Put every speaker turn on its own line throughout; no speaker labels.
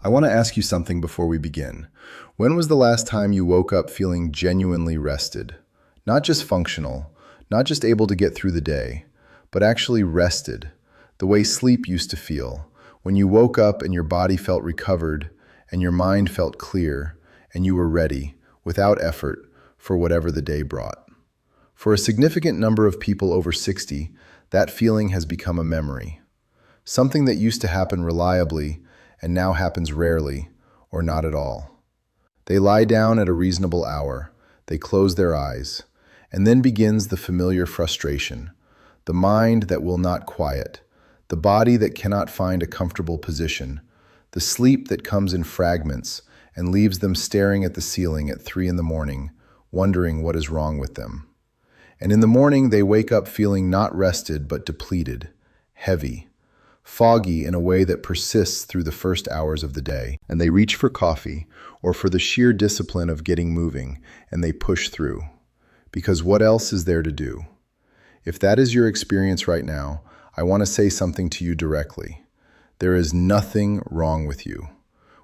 I want to ask you something before we begin. When was the last time you woke up feeling genuinely rested? Not just functional, not just able to get through the day, but actually rested, the way sleep used to feel, when you woke up and your body felt recovered and your mind felt clear and you were ready, without effort, for whatever the day brought. For a significant number of people over 60, that feeling has become a memory. Something that used to happen reliably and now happens rarely or not at all. They lie down at a reasonable hour, they close their eyes, and then begins the familiar frustration, the mind that will not quiet, the body that cannot find a comfortable position, the sleep that comes in fragments and leaves them staring at the ceiling at 3 a.m, wondering what is wrong with them. And in the morning, they wake up feeling not rested but depleted, heavy, foggy in a way that persists through the first hours of the day. And they reach for coffee or for the sheer discipline of getting moving, and they push through. Because what else is there to do? If that is your experience right now, I want to say something to you directly. There is nothing wrong with you.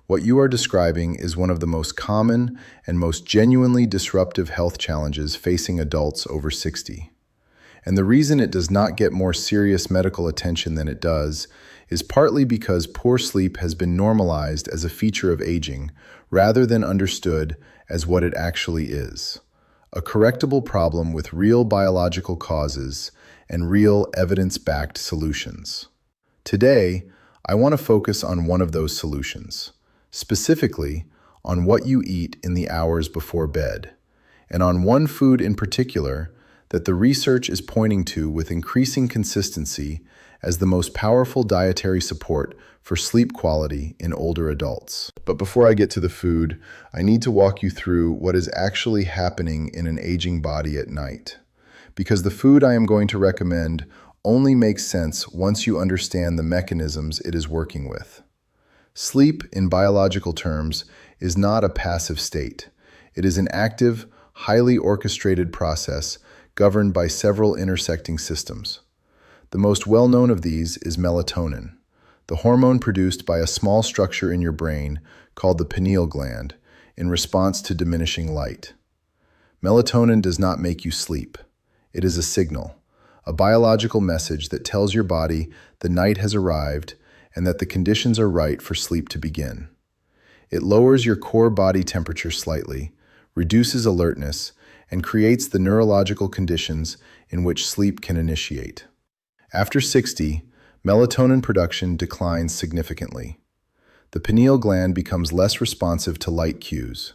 What you are describing is one of the most common and most genuinely disruptive health challenges facing adults over 60. And the reason it does not get more serious medical attention than it does is partly because poor sleep has been normalized as a feature of aging rather than understood as what it actually is. A correctable problem with real biological causes and real evidence-backed solutions. Today, I want to focus on one of those solutions, specifically on what you eat in the hours before bed, and on one food in particular that the research is pointing to with increasing consistency as the most powerful dietary support for sleep quality in older adults. But before I get to the food, I need to walk you through what is actually happening in an aging body at night. Because the food I am going to recommend only makes sense once you understand the mechanisms it is working with. Sleep, in biological terms, is not a passive state. It is an active, highly orchestrated process governed by several intersecting systems. The most well-known of these is melatonin, the hormone produced by a small structure in your brain called the pineal gland in response to diminishing light. Melatonin does not make you sleep. It is a signal, a biological message that tells your body the night has arrived and that the conditions are right for sleep to begin. It lowers your core body temperature slightly, reduces alertness, and creates the neurological conditions in which sleep can initiate. After 60, melatonin production declines significantly. The pineal gland becomes less responsive to light cues.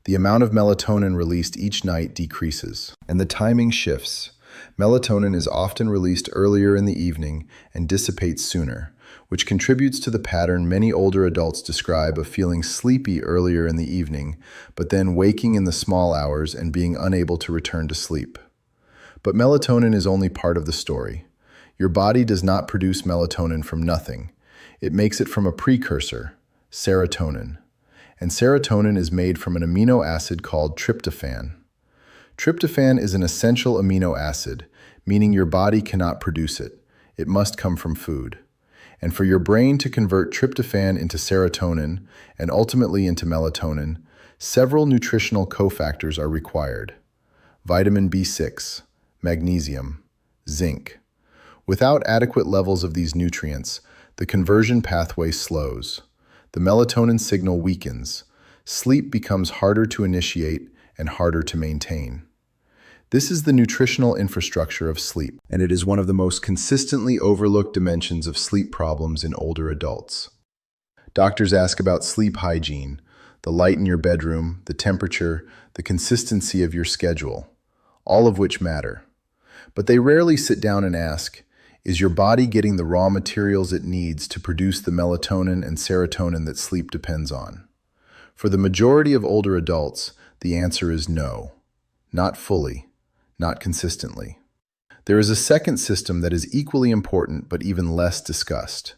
The amount of melatonin released each night decreases, and the timing shifts. Melatonin is often released earlier in the evening and dissipates sooner, which contributes to the pattern many older adults describe of feeling sleepy earlier in the evening, but then waking in the small hours and being unable to return to sleep. But melatonin is only part of the story. Your body does not produce melatonin from nothing. It makes it from a precursor, serotonin. And serotonin is made from an amino acid called tryptophan. Tryptophan is an essential amino acid, meaning your body cannot produce it. It must come from food. And for your brain to convert tryptophan into serotonin and ultimately into melatonin, several nutritional cofactors are required. Vitamin B6, magnesium, zinc. Without adequate levels of these nutrients, the conversion pathway slows. The melatonin signal weakens. Sleep becomes harder to initiate and harder to maintain. This is the nutritional infrastructure of sleep, and it is one of the most consistently overlooked dimensions of sleep problems in older adults. Doctors ask about sleep hygiene, the light in your bedroom, the temperature, the consistency of your schedule, all of which matter. But they rarely sit down and ask, is your body getting the raw materials it needs to produce the melatonin and serotonin that sleep depends on? For the majority of older adults, the answer is no, not fully. Not consistently. There is a second system that is equally important but even less discussed,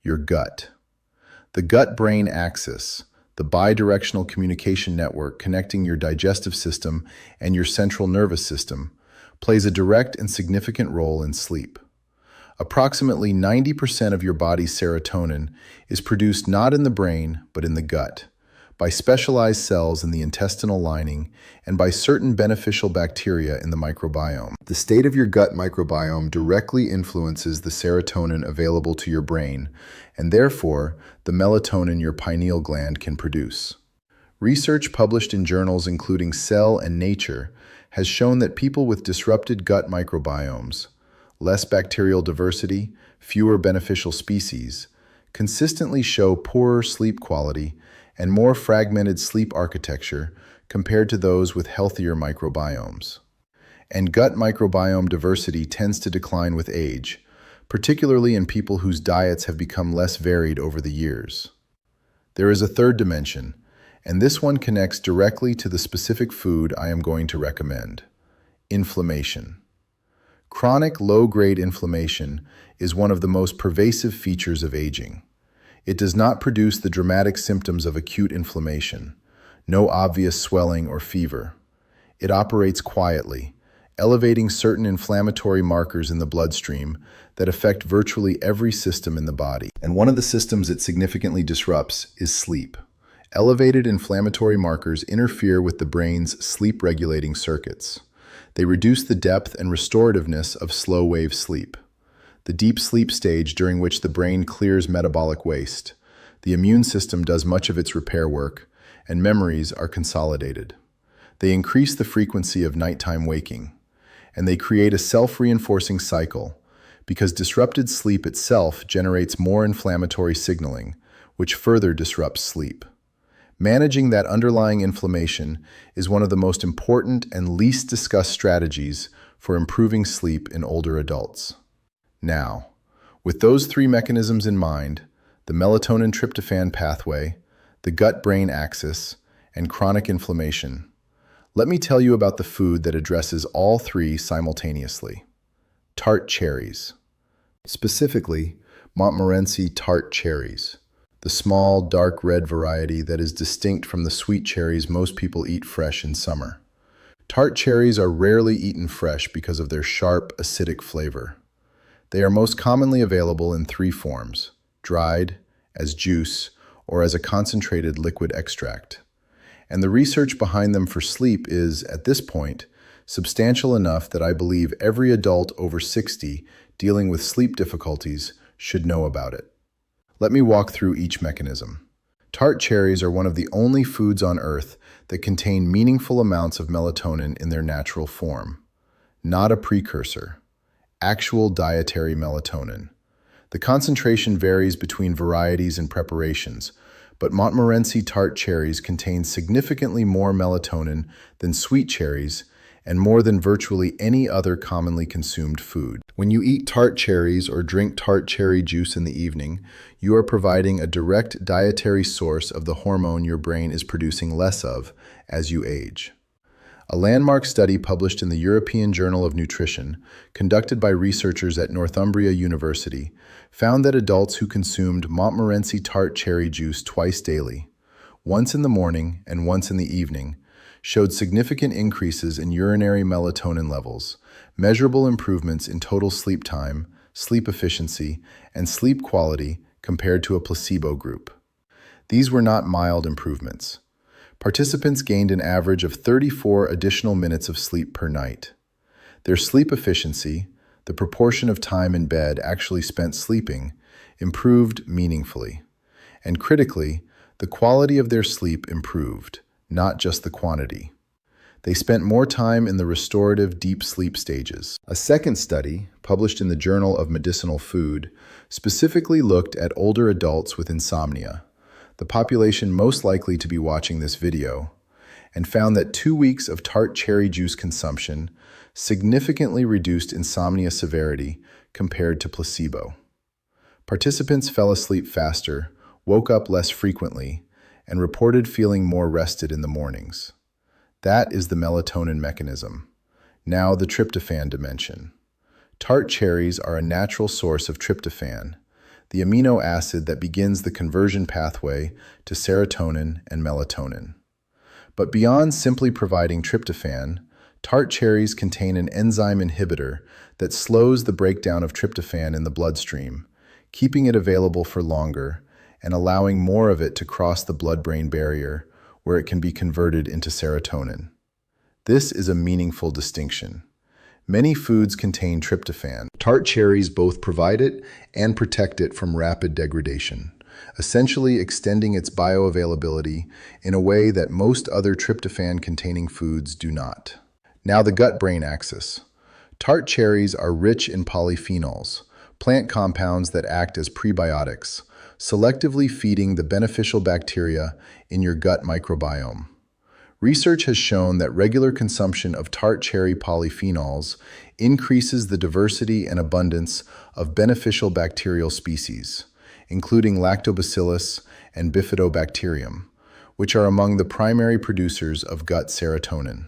your gut. The gut-brain axis, the bidirectional communication network connecting your digestive system and your central nervous system, plays a direct and significant role in sleep. Approximately 90% of your body's serotonin is produced not in the brain, but in the gut, by specialized cells in the intestinal lining and by certain beneficial bacteria in the microbiome. The state of your gut microbiome directly influences the serotonin available to your brain, and therefore the melatonin your pineal gland can produce. Research published in journals including Cell and Nature has shown that people with disrupted gut microbiomes, less bacterial diversity, fewer beneficial species, consistently show poorer sleep quality and more fragmented sleep architecture compared to those with healthier microbiomes. And gut microbiome diversity tends to decline with age, particularly in people whose diets have become less varied over the years. There is a third dimension, and this one connects directly to the specific food I am going to recommend: inflammation. Chronic low-grade inflammation is one of the most pervasive features of aging. It does not produce the dramatic symptoms of acute inflammation, no obvious swelling or fever. It operates quietly, elevating certain inflammatory markers in the bloodstream that affect virtually every system in the body. And one of the systems it significantly disrupts is sleep. Elevated inflammatory markers interfere with the brain's sleep-regulating circuits. They reduce the depth and restorativeness of slow-wave sleep, the deep sleep stage during which the brain clears metabolic waste. The immune system does much of its repair work, and memories are consolidated. They increase the frequency of nighttime waking, and they create a self-reinforcing cycle because disrupted sleep itself generates more inflammatory signaling, which further disrupts sleep. Managing that underlying inflammation is one of the most important and least discussed strategies for improving sleep in older adults. Now, with those three mechanisms in mind, the melatonin-tryptophan pathway, the gut-brain axis, and chronic inflammation, let me tell you about the food that addresses all three simultaneously: tart cherries. Specifically, Montmorency tart cherries, the small, dark red variety that is distinct from the sweet cherries most people eat fresh in summer. Tart cherries are rarely eaten fresh because of their sharp, acidic flavor. They are most commonly available in three forms: dried, as juice, or as a concentrated liquid extract. And the research behind them for sleep is, at this point, substantial enough that I believe every adult over 60 dealing with sleep difficulties should know about it. Let me walk through each mechanism. Tart cherries are one of the only foods on Earth that contain meaningful amounts of melatonin in their natural form. Not a precursor. Actual dietary melatonin. The concentration varies between varieties and preparations, but Montmorency tart cherries contain significantly more melatonin than sweet cherries and more than virtually any other commonly consumed food. When you eat tart cherries or drink tart cherry juice in the evening, you are providing a direct dietary source of the hormone your brain is producing less of as you age. A landmark study published in the European Journal of Nutrition, conducted by researchers at Northumbria University, found that adults who consumed Montmorency tart cherry juice twice daily, once in the morning and once in the evening, showed significant increases in urinary melatonin levels, measurable improvements in total sleep time, sleep efficiency, and sleep quality compared to a placebo group. These were not mild improvements. Participants gained an average of 34 additional minutes of sleep per night. Their sleep efficiency, the proportion of time in bed actually spent sleeping, improved meaningfully. And critically, the quality of their sleep improved, not just the quantity. They spent more time in the restorative deep sleep stages. A second study, published in the Journal of Medicinal Food, specifically looked at older adults with insomnia, the population most likely to be watching this video, and found that 2 weeks of tart cherry juice consumption significantly reduced insomnia severity compared to placebo. Participants fell asleep faster, woke up less frequently, and reported feeling more rested in the mornings. That is the melatonin mechanism. Now the tryptophan dimension. Tart cherries are a natural source of tryptophan, the amino acid that begins the conversion pathway to serotonin and melatonin. But beyond simply providing tryptophan, Tart cherries contain an enzyme inhibitor that slows the breakdown of tryptophan in the bloodstream, keeping it available for longer and allowing more of it to cross the blood-brain barrier, where it can be converted into serotonin. This is a meaningful distinction. Many foods contain tryptophan. Tart cherries both provide it and protect it from rapid degradation, essentially extending its bioavailability in a way that most other tryptophan-containing foods do not. Now the gut-brain axis. Tart cherries are rich in polyphenols, plant compounds that act as prebiotics, selectively feeding the beneficial bacteria in your gut microbiome. Research has shown that regular consumption of tart cherry polyphenols increases the diversity and abundance of beneficial bacterial species, including lactobacillus and bifidobacterium, which are among the primary producers of gut serotonin.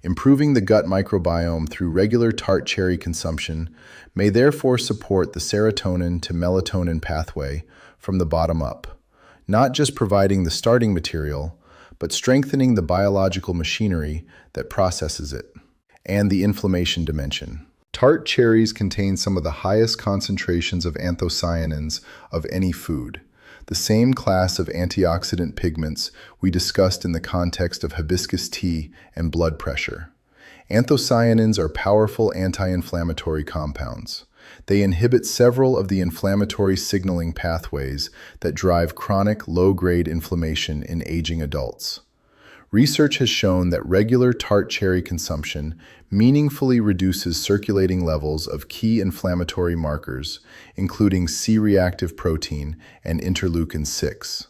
Improving the gut microbiome through regular tart cherry consumption may therefore support the serotonin to melatonin pathway from the bottom up, not just providing the starting material, but strengthening the biological machinery that processes it. And the inflammation dimension. Tart cherries contain some of the highest concentrations of anthocyanins of any food, the same class of antioxidant pigments we discussed in the context of hibiscus tea and blood pressure. Anthocyanins are powerful anti-inflammatory compounds. They inhibit several of the inflammatory signaling pathways that drive chronic low-grade inflammation in aging adults. Research has shown that regular tart cherry consumption meaningfully reduces circulating levels of key inflammatory markers, including C-reactive protein and interleukin-6.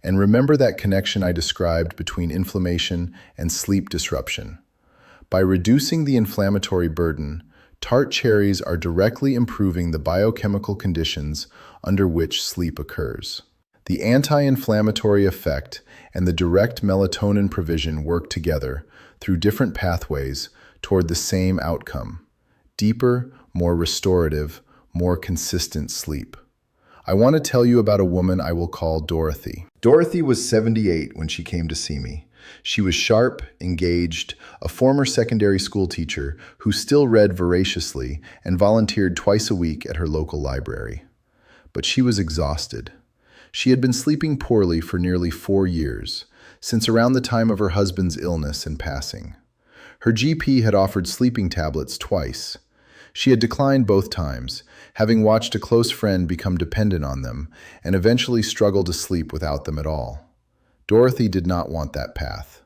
And remember that connection I described between inflammation and sleep disruption. By reducing the inflammatory burden, tart cherries are directly improving the biochemical conditions under which sleep occurs. The anti-inflammatory effect and the direct melatonin provision work together through different pathways toward the same outcome: deeper, more restorative, more consistent sleep. I want to tell you about a woman I will call Dorothy. Dorothy was 78 when she came to see me. She was sharp, engaged, a former secondary school teacher who still read voraciously and volunteered twice a week at her local library. But she was exhausted. She had been sleeping poorly for nearly 4 years, since around the time of her husband's illness and passing. Her GP had offered sleeping tablets twice. She had declined both times, having watched a close friend become dependent on them and eventually struggle to sleep without them at all. Dorothy did not want that path.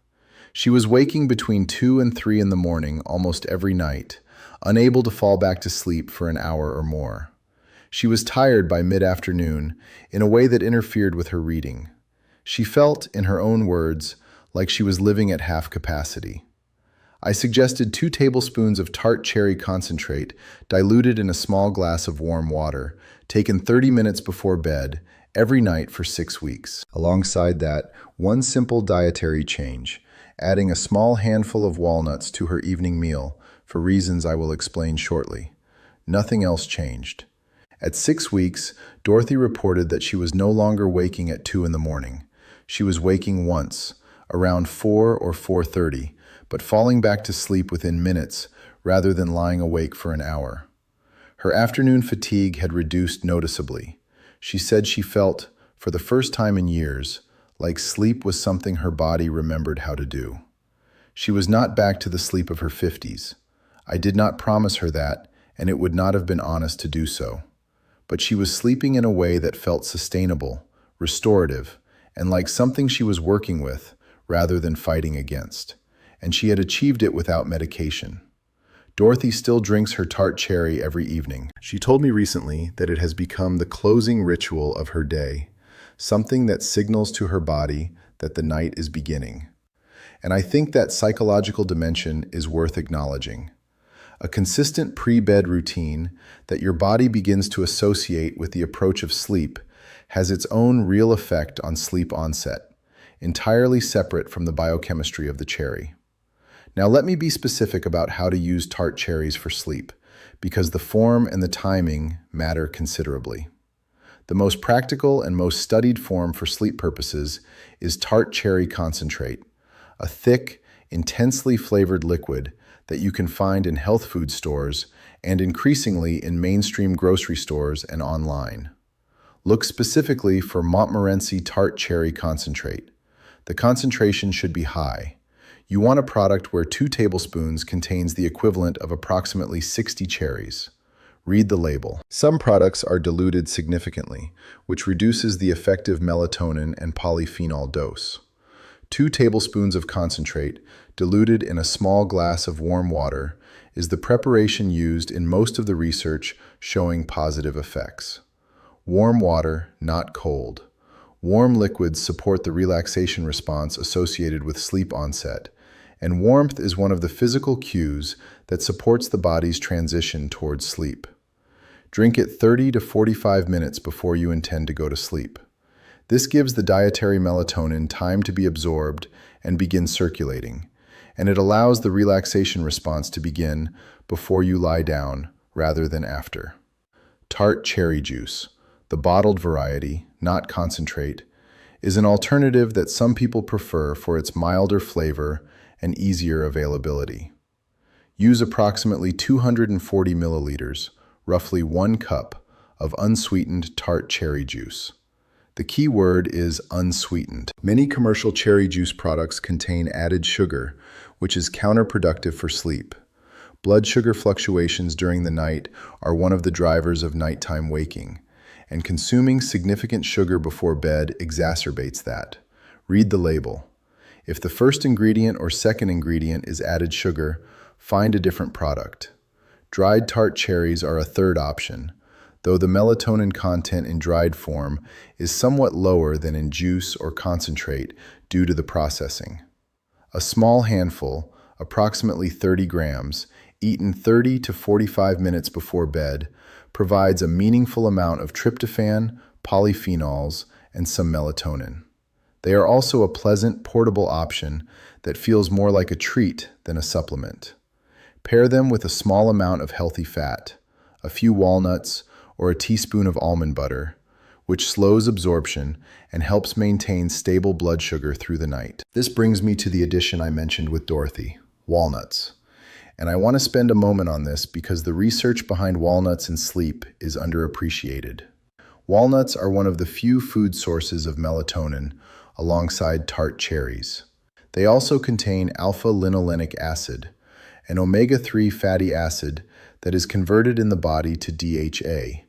She was waking between 2 and 3 in the morning almost every night, unable to fall back to sleep for an hour or more. She was tired by mid-afternoon in a way that interfered with her reading. She felt, in her own words, like she was living at half capacity. I suggested 2 tablespoons of tart cherry concentrate diluted in a small glass of warm water, taken 30 minutes before bed, every night for 6 weeks. Alongside that, one simple dietary change, adding a small handful of walnuts to her evening meal, for reasons I will explain shortly. Nothing else changed. At 6 weeks, Dorothy reported that she was no longer waking at 2 in the morning. She was waking once, around 4 or 4:30, but falling back to sleep within minutes rather than lying awake for an hour. Her afternoon fatigue had reduced noticeably. She said she felt, for the first time in years, like sleep was something her body remembered how to do. She was not back to the sleep of her 50s. I did not promise her that, and it would not have been honest to do so. But she was sleeping in a way that felt sustainable, restorative, and like something she was working with rather than fighting against. And she had achieved it without medication. Dorothy still drinks her tart cherry every evening. She told me recently that it has become the closing ritual of her day, something that signals to her body that the night is beginning. And I think that psychological dimension is worth acknowledging. A consistent pre-bed routine that your body begins to associate with the approach of sleep has its own real effect on sleep onset, entirely separate from the biochemistry of the cherry. Now let me be specific about how to use tart cherries for sleep, because the form and the timing matter considerably. The most practical and most studied form for sleep purposes is tart cherry concentrate, a thick, intensely flavored liquid that you can find in health food stores and increasingly in mainstream grocery stores and online. Look specifically for Montmorency Tart Cherry Concentrate. The concentration should be high. You want a product where 2 tablespoons contains the equivalent of approximately 60 cherries. Read the label. Some products are diluted significantly, which reduces the effective melatonin and polyphenol dose. 2 tablespoons of concentrate, diluted in a small glass of warm water, is the preparation used in most of the research showing positive effects. Warm water, not cold. Warm liquids support the relaxation response associated with sleep onset, and warmth is one of the physical cues that supports the body's transition towards sleep. Drink it 30 to 45 minutes before you intend to go to sleep. This gives the dietary melatonin time to be absorbed and begin circulating, and it allows the relaxation response to begin before you lie down rather than after. Tart cherry juice, the bottled variety, not concentrate, is an alternative that some people prefer for its milder flavor and easier availability. Use approximately 240 milliliters, roughly 1 cup, of unsweetened tart cherry juice. The key word is unsweetened. Many commercial cherry juice products contain added sugar, which is counterproductive for sleep. Blood sugar fluctuations during the night are one of the drivers of nighttime waking, and consuming significant sugar before bed exacerbates that. Read the label. If the first ingredient or second ingredient is added sugar, find a different product. Dried tart cherries are a third option, though the melatonin content in dried form is somewhat lower than in juice or concentrate due to the processing. A small handful, approximately 30 grams, eaten 30 to 45 minutes before bed, provides a meaningful amount of tryptophan, polyphenols, and some melatonin. They are also a pleasant, portable option that feels more like a treat than a supplement. Pair them with a small amount of healthy fat, a few walnuts, or a teaspoon of almond butter, which slows absorption and helps maintain stable blood sugar through the night. This brings me to the addition I mentioned with Dorothy, walnuts. And I want to spend a moment on this because the research behind walnuts and sleep is underappreciated. Walnuts are one of the few food sources of melatonin alongside tart cherries. They also contain alpha-linolenic acid, an omega-3 fatty acid that is converted in the body to DHA,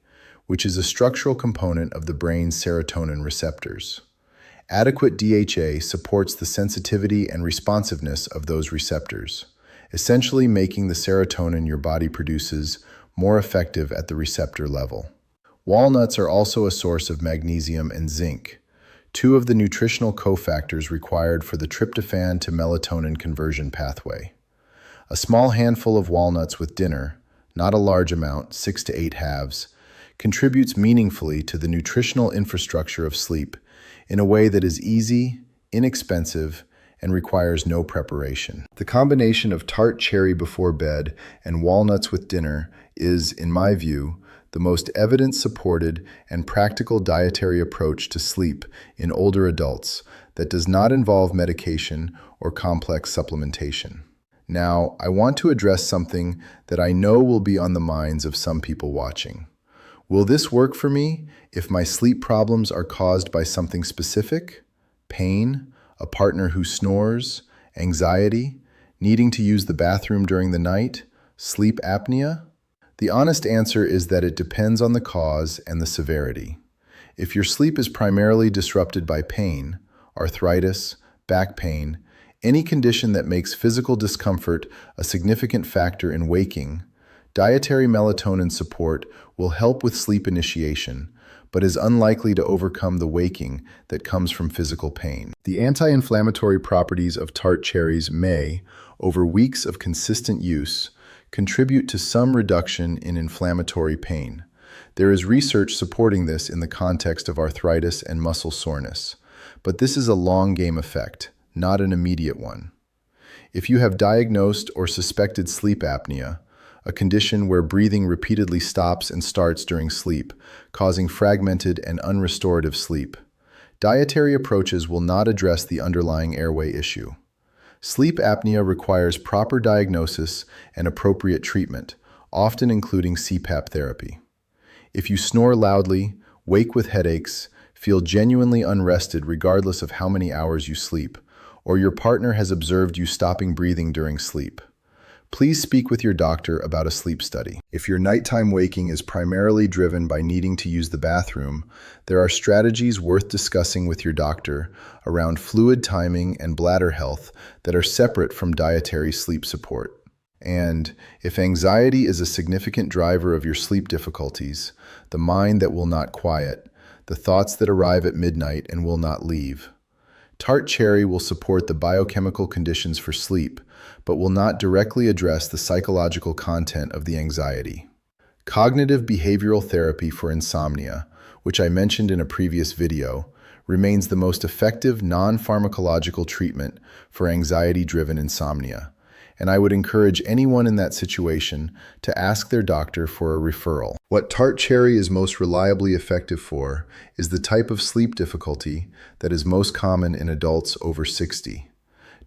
which is a structural component of the brain's serotonin receptors. Adequate DHA supports the sensitivity and responsiveness of those receptors, essentially making the serotonin your body produces more effective at the receptor level. Walnuts are also a source of magnesium and zinc, 2 of the nutritional cofactors required for the tryptophan to melatonin conversion pathway. A small handful of walnuts with dinner, not a large amount, 6 to 8 halves, contributes meaningfully to the nutritional infrastructure of sleep in a way that is easy, inexpensive, and requires no preparation. The combination of tart cherry before bed and walnuts with dinner is, in my view, the most evidence-supported and practical dietary approach to sleep in older adults that does not involve medication or complex supplementation. Now, I want to address something that I know will be on the minds of some people watching. Will this work for me if my sleep problems are caused by something specific? Pain, a partner who snores, anxiety, needing to use the bathroom during the night, sleep apnea? The honest answer is that it depends on the cause and the severity. If your sleep is primarily disrupted by pain, arthritis, back pain, any condition that makes physical discomfort a significant factor in waking, dietary melatonin support will help with sleep initiation, but is unlikely to overcome the waking that comes from physical pain. The anti-inflammatory properties of tart cherries may, over weeks of consistent use, contribute to some reduction in inflammatory pain. There is research supporting this in the context of arthritis and muscle soreness, but this is a long-game effect, not an immediate one. If you have diagnosed or suspected sleep apnea, a condition where breathing repeatedly stops and starts during sleep, causing fragmented and unrestorative sleep, dietary approaches will not address the underlying airway issue. Sleep apnea requires proper diagnosis and appropriate treatment, often including CPAP therapy. If you snore loudly, wake with headaches, feel genuinely unrested regardless of how many hours you sleep, or your partner has observed you stopping breathing during sleep, please speak with your doctor about a sleep study. If your nighttime waking is primarily driven by needing to use the bathroom, there are strategies worth discussing with your doctor around fluid timing and bladder health that are separate from dietary sleep support. And if anxiety is a significant driver of your sleep difficulties, the mind that will not quiet, the thoughts that arrive at midnight and will not leave, tart cherry will support the biochemical conditions for sleep, but will not directly address the psychological content of the anxiety. Cognitive behavioral therapy for insomnia, which I mentioned in a previous video, remains the most effective non-pharmacological treatment for anxiety-driven insomnia, and I would encourage anyone in that situation to ask their doctor for a referral. What tart cherry is most reliably effective for is the type of sleep difficulty that is most common in adults over 60.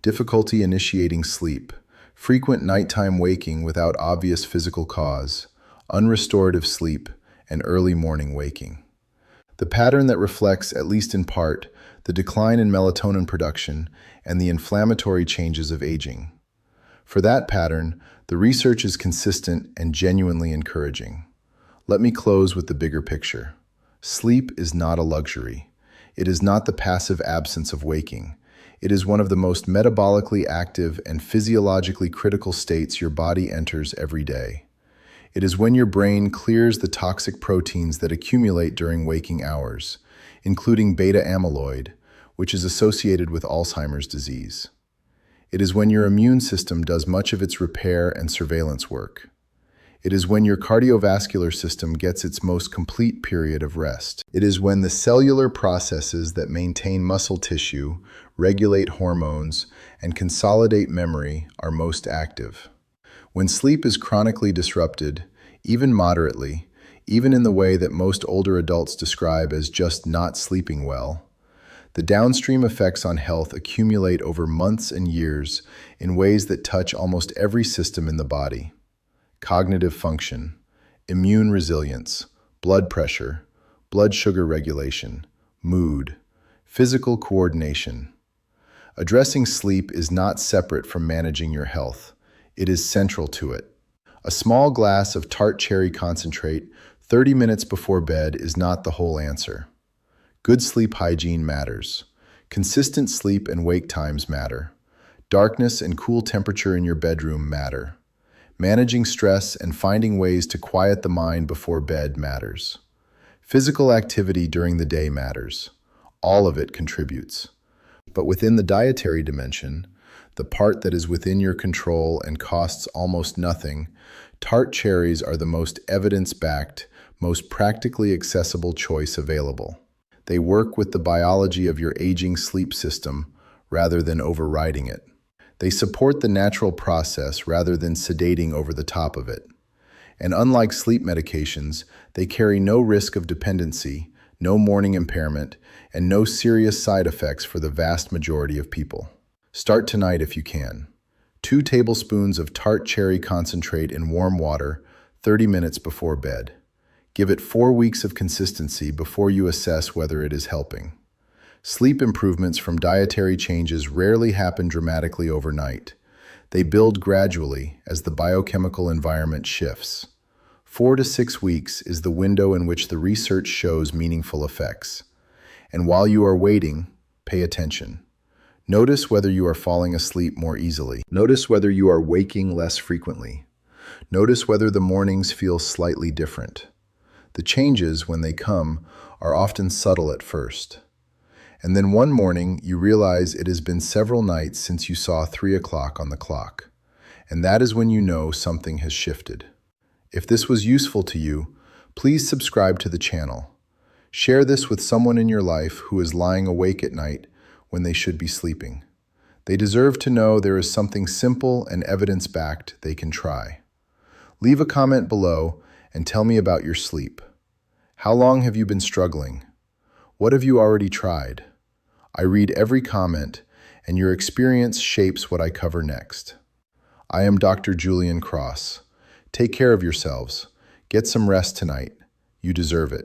Difficulty initiating sleep, frequent nighttime waking without obvious physical cause, unrestorative sleep, and early morning waking. The pattern that reflects, at least in part, the decline in melatonin production and the inflammatory changes of aging. For that pattern, the research is consistent and genuinely encouraging. Let me close with the bigger picture. Sleep is not a luxury. It is not the passive absence of waking. It is one of the most metabolically active and physiologically critical states your body enters every day. It is when your brain clears the toxic proteins that accumulate during waking hours, including beta amyloid, which is associated with Alzheimer's disease. It is when your immune system does much of its repair and surveillance work. It is when your cardiovascular system gets its most complete period of rest. It is when the cellular processes that maintain muscle tissue, regulate hormones, and consolidate memory are most active. When sleep is chronically disrupted, even moderately, even in the way that most older adults describe as just not sleeping well, the downstream effects on health accumulate over months and years in ways that touch almost every system in the body. Cognitive function, immune resilience, blood pressure, blood sugar regulation, mood, physical coordination. Addressing sleep is not separate from managing your health. It is central to it. A small glass of tart cherry concentrate 30 minutes before bed is not the whole answer. Good sleep hygiene matters. Consistent sleep and wake times matter. Darkness and cool temperature in your bedroom matter. Managing stress and finding ways to quiet the mind before bed matters. Physical activity during the day matters. All of it contributes. But within the dietary dimension, the part that is within your control and costs almost nothing, tart cherries are the most evidence-backed, most practically accessible choice available. They work with the biology of your aging sleep system rather than overriding it. They support the natural process rather than sedating over the top of it. And unlike sleep medications, they carry no risk of dependency, no morning impairment, and no serious side effects for the vast majority of people. Start tonight if you can. 2 tablespoons of tart cherry concentrate in warm water 30 minutes before bed. Give it 4 weeks of consistency before you assess whether it is helping. Sleep improvements from dietary changes rarely happen dramatically overnight. They build gradually as the biochemical environment shifts. 4 to 6 weeks is the window in which the research shows meaningful effects. And while you are waiting, pay attention. Notice whether you are falling asleep more easily. Notice whether you are waking less frequently. Notice whether the mornings feel slightly different. The changes, when they come, are often subtle at first. And then one morning, you realize it has been several nights since you saw 3 o'clock on the clock. And that is when you know something has shifted. If this was useful to you, please subscribe to the channel. Share this with someone in your life who is lying awake at night when they should be sleeping. They deserve to know there is something simple and evidence-backed they can try. Leave a comment below and tell me about your sleep. How long have you been struggling? What have you already tried? I read every comment, and your experience shapes what I cover next. I am Dr. Julian Cross. Take care of yourselves. Get some rest tonight. You deserve it.